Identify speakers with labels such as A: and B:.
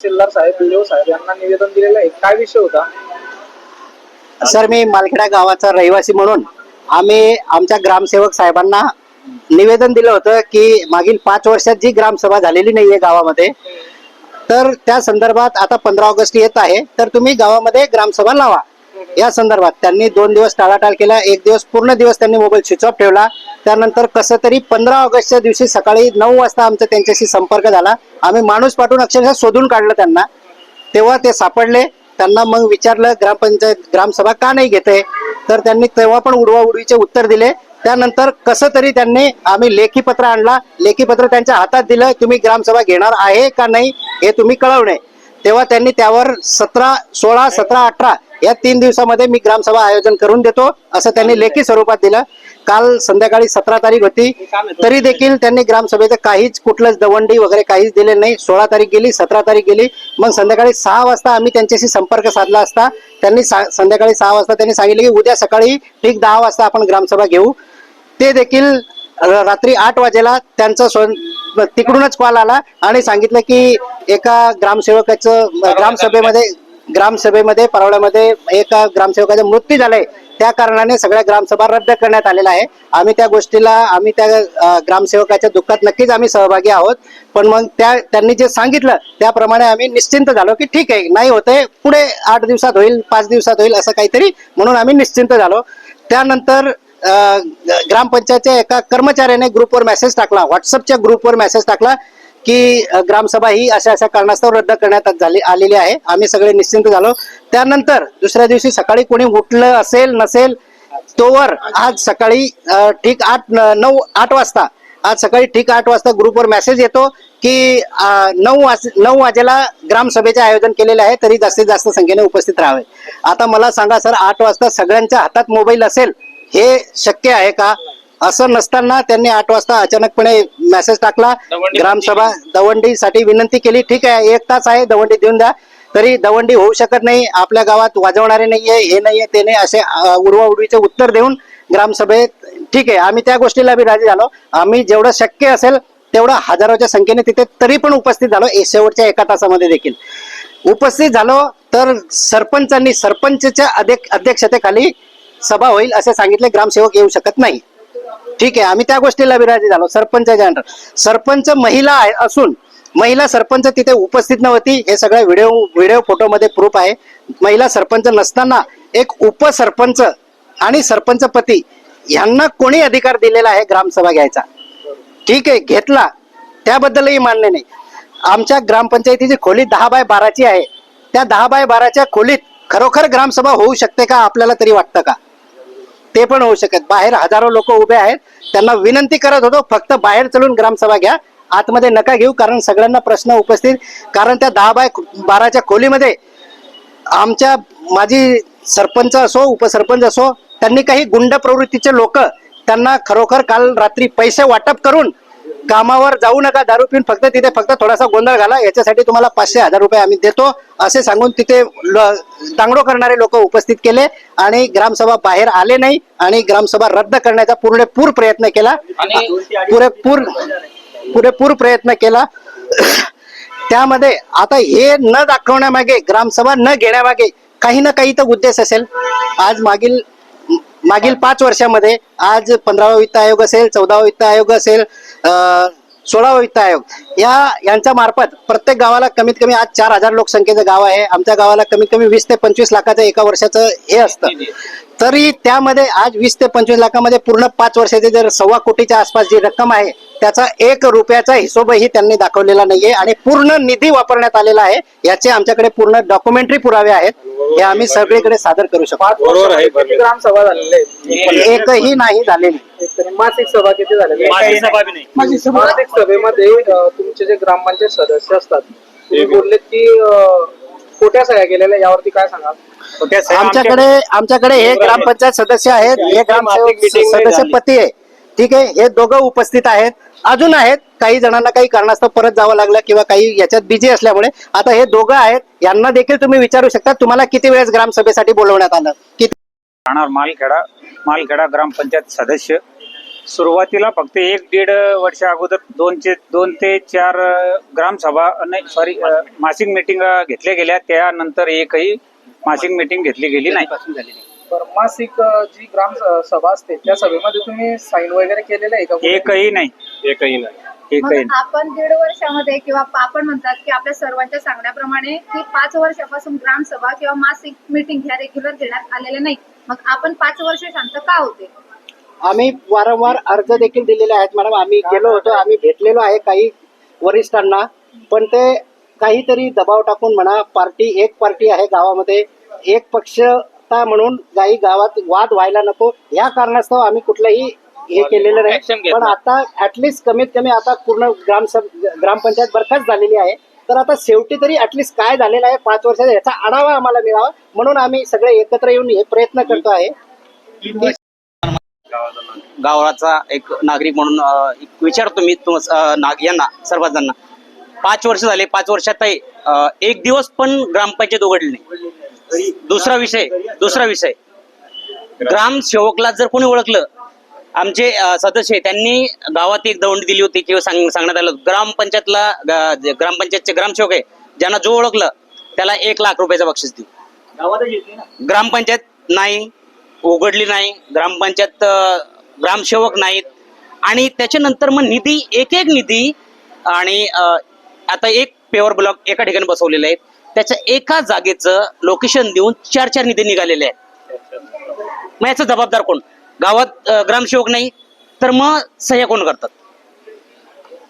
A: तहसीलदार साहेब BDO साहेब यांना निवेदन दिलेलं आहे, काय विषय होता?
B: सर, मी मालखेडा गावाचा रहिवासी म्हणून आम्ही आमच्या ग्रामसेवक साहेबांना निवेदन दिलं होतं की मागील 5 वर्षात जी ग्रामसभा झालेली नाहीये गावामध्ये, तर त्या संदर्भात आता 15 ऑगस्ट येत आहे, तर तुम्ही गावामध्ये ग्रामसभा लावा. या संदर्भात त्यांनी 2 दिवस टाळाटाळ केला. 1 दिवस पूर्ण दिवस त्यांनी मोबाईल स्विच ऑफ ठेवला. त्यानंतर कसं तरी 15 ऑगस्टच्या दिवशी सकाळी 9 वाजता आमचा त्यांच्याशी संपर्क झाला. आम्ही माणूस पाठवून अक्षरशः शोधून काढलं त्यांना. तेव्हा ते सापडले. त्यांना मग विचारलं ग्रामपंचायत ग्रामसभा का नाही घेते, तर त्यांनी तेव्हा पण उडवाउडवीचे उत्तर दिले. त्यानंतर कसं तरी त्यांनी आम्ही लेखी पत्र आणला. लेखी पत्र त्यांच्या हातात दिलं, तुम्ही ग्रामसभा घेणार आहे का नाही हे तुम्ही कळवणे. तेव्हा त्यांनी त्यावर 17, 16, 17, 18 या 3 दिवसामध्ये मी ग्रामसभा आयोजन करून देतो असं त्यांनी लेखी स्वरूपात दिलं. काल संध्याकाळी 17 तारीख होती, तरी देखील त्यांनी ग्रामसभेचं काहीच कुठलंच दवंडी वगैरे काहीच दिले नाही. 16 तारीख गेली, 17 तारीख गेली. मग संध्याकाळी 6 वाजता आम्ही त्यांच्याशी संपर्क साधला असता त्यांनी संध्याकाळी 6 वाजता त्यांनी सांगितले की उद्या सकाळी ठीक 10 वाजता आपण ग्रामसभा घेऊ. ते देखील रात्री 8 वाजेला त्यांचा तिकडूनच कॉल आला आणि सांगितलं की एका ग्रामसेवकाचं ग्रामसभेमध्ये पारोळ्यामध्ये एका ग्रामसेवकाचा मृत्यू झालाय, त्या कारणाने सगळ्या ग्रामसभा रद्द करण्यात आलेला आहे. आम्ही त्या ग्रामसेवकाच्या दुःखात नक्कीच आम्ही सहभागी आहोत. पण मग त्यांनी जे सांगितलं त्याप्रमाणे आम्ही निश्चिंत झालो की ठीक आहे, नाही होतंय, पुढे 8 दिवसात होईल, 5 दिवसात होईल असं काहीतरी, म्हणून आम्ही निश्चिंत झालो. त्यानंतर ग्रामपंचायतच्या एका कर्मचाऱ्याने ग्रुपवर मेसेज टाकला, व्हॉट्सअपच्या ग्रुपवर मेसेज टाकला की ग्रामसभा ही अशा अशा कारणास्तव रद्द करण्यात आलेली आहे. आम्ही सगळे निश्चिंत झालो. त्यानंतर दुसऱ्या दिवशी सकाळी कोणी उठलं असेल नसेल तोवर आज सकाळी ठीक 8 वाजता आज सकाळी ठीक 8 वाजता ग्रुपवर मेसेज येतो की 9 वाजेला ग्रामसभेचे आयोजन केलेले आहे, तरी जास्तीत जास्त संख्येने उपस्थित राहावे. आता मला सांगा सर, 8 वाजता सगळ्यांच्या हातात मोबाईल असेल हे शक्य आहे का? असं नसताना त्यांनी 8 वाजता अचानकपणे मेसेज टाकला, ग्रामसभा दवंडीसाठी विनंती केली. ठीक आहे, 1 तास आहे, दवंडी देऊन द्या. तरी दवंडी होऊ शकत नाही, आपल्या गावात वाजवणारे नाहीये, हे नाहीये, ते नाही, असे उडवाउडवीचे उत्तर देऊन ग्रामसभेत ठीक आहे आम्ही त्या गोष्टीला बी राजी झालो. आम्ही जेवढं शक्य असेल तेवढं हजारोच्या संख्येने तिथे तरी पण उपस्थित झालो. शेवटच्या 1 तासामध्ये देखील उपस्थित झालो. तर सरपंचच्या अध्यक्षतेखाली सभा होईल असे सांगितले, ग्रामसेवक येऊ शकत नाही. ठीक आहे, आम्ही त्या गोष्टीला विराजी झालो. सरपंच महिला असून महिला सरपंच तिथे उपस्थित नव्हती, हे सगळ्या व्हिडिओ फोटोमध्ये प्रूफ आहे. महिला सरपंच नसताना एक उपसरपंच आणि सरपंच पती यांना कोणी अधिकार दिलेला आहे ग्रामसभा घ्यायचा? ठीक आहे, घेतला, त्याबद्दलही मान्य नाही. आमच्या ग्रामपंचायतीची खोली 10x12 आहे. त्या 10x12च्या खोलीत खरोखर ग्रामसभा होऊ शकते का आपल्याला तरी वाटतं का? ते पण होऊ शकत. बाहेर हजारो लोक उभे आहेत. त्यांना विनंती करत होतो, फक्त बाहेर चलून ग्रामसभा घ्या, आतमध्ये नका घेऊ, कारण सगळ्यांना प्रश्न उपस्थित. कारण त्या 10x12च्या खोलीमध्ये माजी सरपंच असो उपसरपंच असो, त्यांनी काही गुंड प्रवृत्तीचे लोक त्यांना खरोखर काल रात्री पैसे वाटप करून कामावर जाऊ नका, दारू पिऊन तिथे फक्त थोडासा गोंधळ घाला, याच्यासाठी तुम्हाला 500-1000 रुपये आम्ही देतो असे सांगून तिथे दांगडो करणारे लोक उपस्थित केले आणि ग्रामसभा बाहेर आले नाही आणि ग्रामसभा रद्द करण्याचा पुरेपूर प्रयत्न केला. पुरेपूर प्रयत्न केला. त्यामध्ये आता हे न दाखवण्यामागे, ग्रामसभा न घेण्यामागे काही ना काही तर उद्देश असेल. आज मागील 5 वर्षामध्ये आज 15वा वित्त आयोग असेल, 14वा वित्त आयोग असेल, 16वा वित्त आयोग यांच्या मार्फत प्रत्येक गावाला कमीत कमी आज 4000 लोकसंख्येचं गाव आहे. आमच्या गावाला कमीत कमी 20 ते 25 लाखाचं एका वर्षाचं हे असतं. तरी त्यामध्ये आज 20 ते 25 लाखामध्ये पूर्ण 5 वर्षाची जर 1.25 कोटीच्या आसपास जी रक्कम आहे, त्याचा 1 रुपयाचा हिशोबही त्यांनी दाखवलेला नाहीये आणि पूर्ण निधी वापरण्यात आलेला आहे. याचे आमच्याकडे पूर्ण डॉक्युमेंटरी पुरावे आहेत, हे आम्ही सगळीकडे सादर करू शकतो.
A: ग्रामसभा झालेली आहे,
B: एकही नाही झालेली.
A: मासिक सभा किती झालेली? मासिक सभेमध्ये तुमचे जे ग्रामपंचायत सदस्य असतात, तुम्ही बोललेत की खोट्या सह्या केलेल्या, यावरती काय सांगाल?
B: आमच्याकडे हे ग्रामपंचायत सदस्य आहेत, हे ग्रामसेवक सदस्य पती आहे. ठीक आहे, हे दोघं उपस्थित आहेत, अजून आहेत. काही जणांना काही कारणास्तव परत जावं लागलं किंवा काही याच्यात बिझी असल्यामुळे आता हे दोघं आहेत. यांना देखील तुम्ही विचारू शकता, तुम्हाला किती वेळेस ग्रामसभेसाठी बोलवण्यात आलं?
C: मालखेडा ग्रामपंचायत सदस्य सुरुवातीला फक्त 1-1.5 वर्ष अगोदर 2 ते 4 ग्रामसभा नाही सॉरी मासिक मीटिंग घेतल्या गेल्या, त्यानंतर एकही मासिक मीटिंग घेतली गेली नाही.
A: बरं, मासिक जी ग्राम सभा असते त्या सभेमध्ये तुम्ही साईन वगैरे केलेलं आहे का?
C: एकही नाही.
D: मग आपण 1.5 वर्षामध्ये किंवा आपण म्हणतात की आपल्या सर्वांच्या सांगण्याप्रमाणे की 5 वर्षापासून ग्रामसभा किंवा मासिक मीटिंग ह्या रेग्युलर घेण्यात आलेल्या नाही. मग आपण 5 वर्ष शांत का होते?
B: आम्ही वारंवार अर्ज देखील दिलेले आहेत मॅडम. आम्ही गेलो होतो, आम्ही भेटलेलो आहे काही वरिष्ठांना, पण ते काहीतरी दबाव टाकून म्हणा, एक पार्टी आहे गावामध्ये, एक पक्षता म्हणून काही गावात वाद व्हायला नको या कारणास्तव आम्ही कुठलंही हे केलेलं नाही. पण आता ऍटलिस्ट कमीत कमी आता पूर्ण ग्रामपंचायत बरखास्त झालेली आहे, तर आता शेवटी तरी ऍटलिस्ट काय झालेलं आहे 5 वर्षाचा याचा आढावा आम्हाला मिळावा म्हणून आम्ही सगळे एकत्र येऊन हे प्रयत्न करतो आहे.
E: गावाचा एक नागरिक म्हणून विचारतो मी यांना सर्वजणांना, 5 वर्ष झाले, 5 वर्षात एक दिवस पण ग्रामपंचायत उघडली नाही. दुसरा विषय ग्रामसेवकला जर कोणी ओळखलं, आमचे सदस्य त्यांनी गावात एक दौंडी दिली होती किंवा सांगण्यात आलं ग्रामपंचायतचे ग्रामसेवक आहे ज्यांना जो ओळखलं त्याला 1 लाख रुपयाचं बक्षीस देऊ. ग्रामपंचायत नाही उघडली नाही, ग्रामपंचायत ग्रामसेवक नाहीत, आणि त्याच्यानंतर मग निधी एक निधी, आणि आता एक पेवर ब्लॉक एका ठिकाणी बसवलेले आहेत, त्याच्या एका जागेचं लोकेशन देऊन 4 निधी निघालेले आहेत. मग याचा जबाबदार कोण? गावात ग्रामसेवक नाही तर मग सह्या कोण करतात?